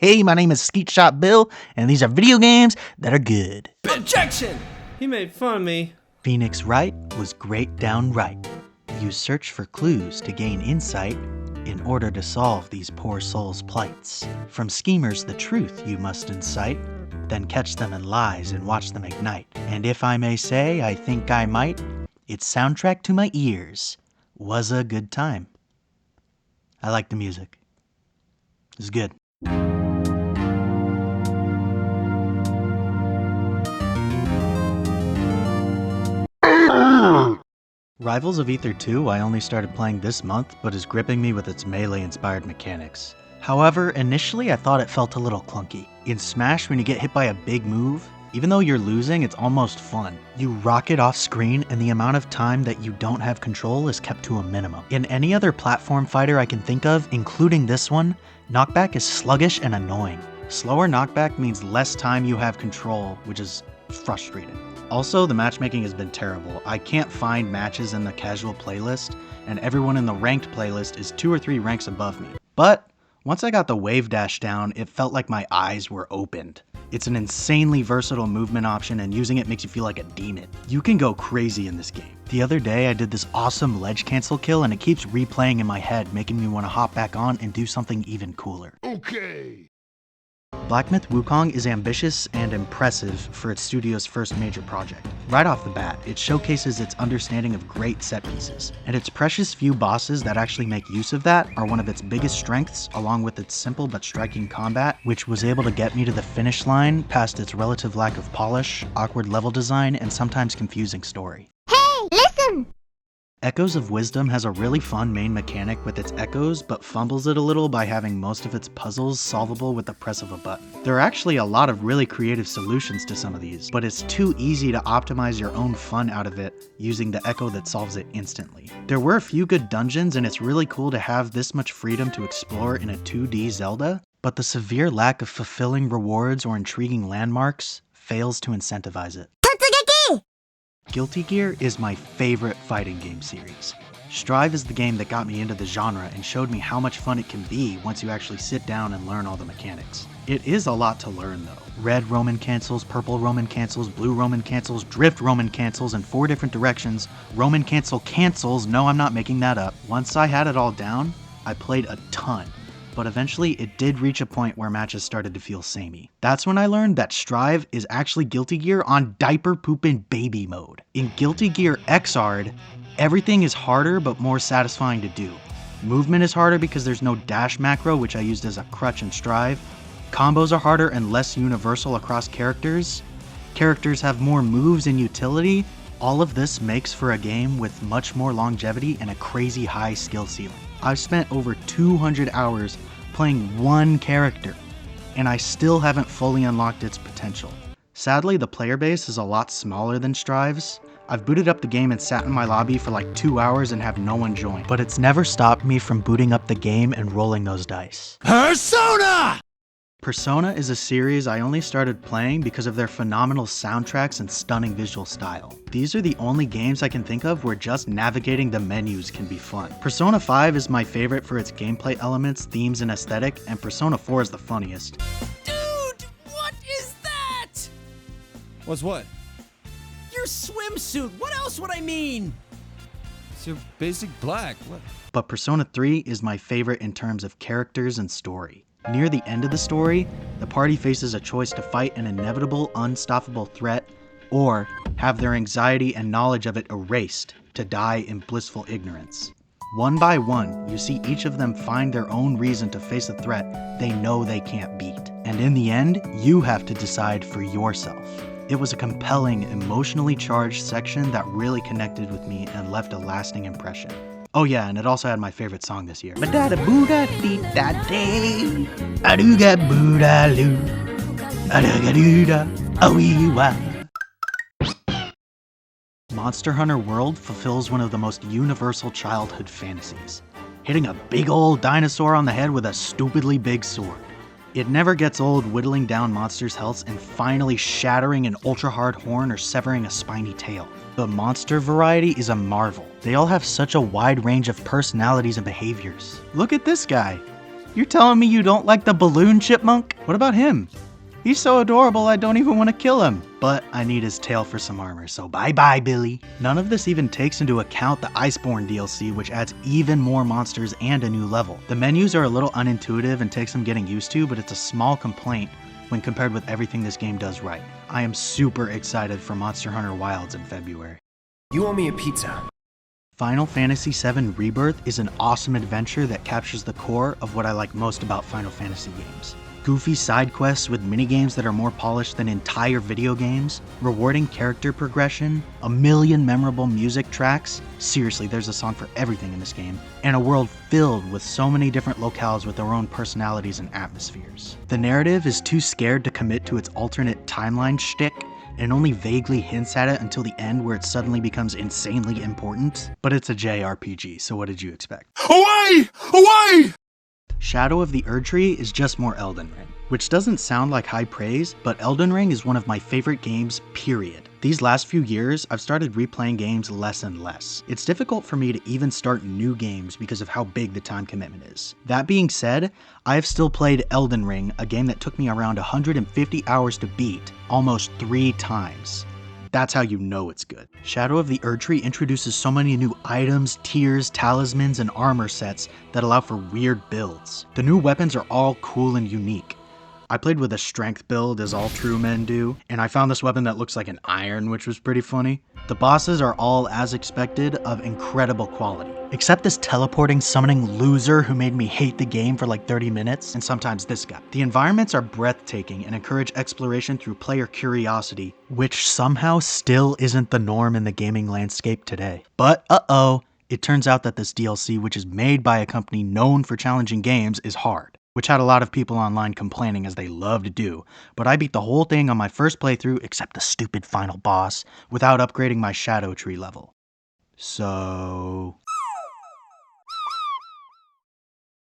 Hey, my name is Skeet Shot Bill, and these are video games that are good. Objection! He made fun of me. Phoenix Wright was great downright. You search for clues to gain insight in order to solve these poor souls' plights. From schemers the truth you must incite, then catch them in lies and watch them ignite. And if I may say, I think I might, its soundtrack to my ears was a good time. I like the music. It's good. Rivals of Aether 2 I only started playing this month, but is gripping me with its melee-inspired mechanics. However, initially I thought it felt a little clunky. In Smash, when you get hit by a big move, even though you're losing, it's almost fun. You rocket off screen and the amount of time that you don't have control is kept to a minimum. In any other platform fighter I can think of, including this one, knockback is sluggish and annoying. Slower knockback means less time you have control, which is frustrating. Also, the matchmaking has been terrible. I can't find matches in the casual playlist, and everyone in the ranked playlist is 2 or 3 ranks above me. But once I got the wave dash down, it felt like my eyes were opened. It's an insanely versatile movement option, and using it makes you feel like a demon. You can go crazy in this game. The other day I did this awesome ledge cancel kill, and it keeps replaying in my head, making me want to hop back on and do something even cooler. Okay. Black Myth Wukong is ambitious and impressive for its studio's first major project. Right off the bat, it showcases its understanding of great set pieces, and its precious few bosses that actually make use of that are one of its biggest strengths, along with its simple but striking combat, which was able to get me to the finish line past its relative lack of polish, awkward level design, and sometimes confusing story. Hey, listen! Echoes of Wisdom has a really fun main mechanic with its echoes, but fumbles it a little by having most of its puzzles solvable with the press of a button. There are actually a lot of really creative solutions to some of these, but it's too easy to optimize your own fun out of it using the echo that solves it instantly. There were a few good dungeons, and it's really cool to have this much freedom to explore in a 2D Zelda, but the severe lack of fulfilling rewards or intriguing landmarks fails to incentivize it. Guilty Gear is my favorite fighting game series. Strive is the game that got me into the genre and showed me how much fun it can be once you actually sit down and learn all the mechanics. It is a lot to learn though. Red Roman cancels, purple Roman cancels, blue Roman cancels, drift Roman cancels in 4 different directions, Roman cancel cancels, no I'm not making that up. Once I had it all down, I played a ton. But eventually it did reach a point where matches started to feel samey. That's when I learned that Strive is actually Guilty Gear on diaper poopin' baby mode. In Guilty Gear XR'd, everything is harder but more satisfying to do. Movement is harder because there's no dash macro, which I used as a crutch in Strive. Combos are harder and less universal across characters. Characters have more moves and utility. All of this makes for a game with much more longevity and a crazy high skill ceiling. I've spent over 200 hours playing one character, and I still haven't fully unlocked its potential. Sadly, the player base is a lot smaller than Strive's. I've booted up the game and sat in my lobby for like 2 hours and have no one join, but it's never stopped me from booting up the game and rolling those dice. Persona! Persona is a series I only started playing because of their phenomenal soundtracks and stunning visual style. These are the only games I can think of where just navigating the menus can be fun. Persona 5 is my favorite for its gameplay elements, themes, and aesthetic, and Persona 4 is the funniest. Dude, what is that? What's what? Your swimsuit. What else would I mean? It's your basic black. What? But Persona 3 is my favorite in terms of characters and story. Near the end of the story, the party faces a choice to fight an inevitable, unstoppable threat, or have their anxiety and knowledge of it erased to die in blissful ignorance. One by one, you see each of them find their own reason to face a threat they know they can't beat. And in the end, you have to decide for yourself. It was a compelling, emotionally charged section that really connected with me and left a lasting impression. Oh yeah, and it also had my favorite song this year. Monster Hunter World fulfills one of the most universal childhood fantasies, hitting a big old dinosaur on the head with a stupidly big sword. It never gets old whittling down monsters' healths and finally shattering an ultra-hard horn or severing a spiny tail. The monster variety is a marvel. They all have such a wide range of personalities and behaviors. Look at this guy. You're telling me you don't like the balloon chipmunk? What about him? He's so adorable I don't even want to kill him. But I need his tail for some armor, so bye-bye, Billy. None of this even takes into account the Iceborne DLC, which adds even more monsters and a new level. The menus are a little unintuitive and take some getting used to, but it's a small complaint when compared with everything this game does right. I am super excited for Monster Hunter Wilds in February. You owe me a pizza. Final Fantasy VII Rebirth is an awesome adventure that captures the core of what I like most about Final Fantasy games. Goofy side quests with minigames that are more polished than entire video games, rewarding character progression, a million memorable music tracks, seriously there's a song for everything in this game, and a world filled with so many different locales with their own personalities and atmospheres. The narrative is too scared to commit to its alternate timeline shtick, and only vaguely hints at it until the end where it suddenly becomes insanely important, but it's a JRPG, so what did you expect? Away! Away! Shadow of the Erdtree is just more Elden Ring, which doesn't sound like high praise, but Elden Ring is one of my favorite games, period. These last few years, I've started replaying games less and less. It's difficult for me to even start new games because of how big the time commitment is. That being said, I've still played Elden Ring, a game that took me around 150 hours to beat, almost 3 times. That's how you know it's good. Shadow of the Erdtree introduces so many new items, tiers, talismans, and armor sets that allow for weird builds. The new weapons are all cool and unique. I played with a strength build, as all true men do, and I found this weapon that looks like an iron, which was pretty funny. The bosses are all, as expected, of incredible quality. Except this teleporting, summoning loser who made me hate the game for like 30 minutes, and sometimes this guy. The environments are breathtaking and encourage exploration through player curiosity, which somehow still isn't the norm in the gaming landscape today. But uh-oh, it turns out that this DLC, which is made by a company known for challenging games, is hard, which had a lot of people online complaining as they love to do, but I beat the whole thing on my first playthrough except the stupid final boss without upgrading my Shadow Tree level. So...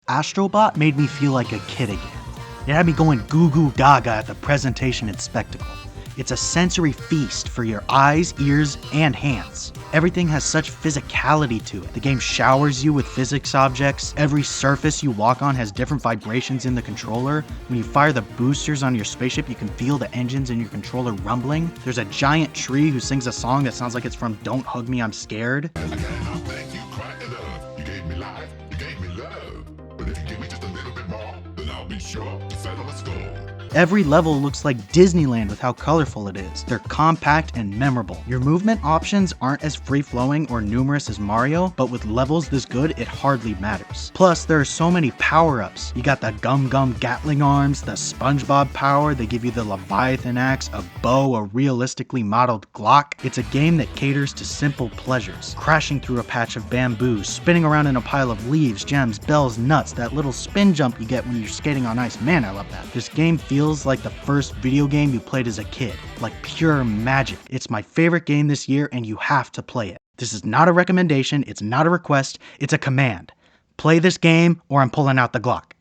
Astrobot made me feel like a kid again. It had me going goo goo gaga at the presentation and spectacle. It's a sensory feast for your eyes, ears, and hands. Everything has such physicality to it. The game showers you with physics objects. Every surface you walk on has different vibrations in the controller. When you fire the boosters on your spaceship, you can feel the engines in your controller rumbling. There's a giant tree who sings a song that sounds like it's from Don't Hug Me, I'm Scared. Every level looks like Disneyland with how colorful it is. They're compact and memorable. Your movement options aren't as free-flowing or numerous as Mario, but with levels this good, it hardly matters. Plus, there are so many power-ups. You got the Gum Gum Gatling arms, the SpongeBob power, they give you the Leviathan axe, a bow, a realistically modeled Glock. It's a game that caters to simple pleasures. Crashing through a patch of bamboo, spinning around in a pile of leaves, gems, bells, nuts, that little spin jump you get when you're skating on ice. Man, I love that. This game feels like the first video game you played as a kid, like pure magic. It's my favorite game this year and you have to play it. This is not a recommendation, it's not a request, it's a command. Play this game or I'm pulling out the Glock.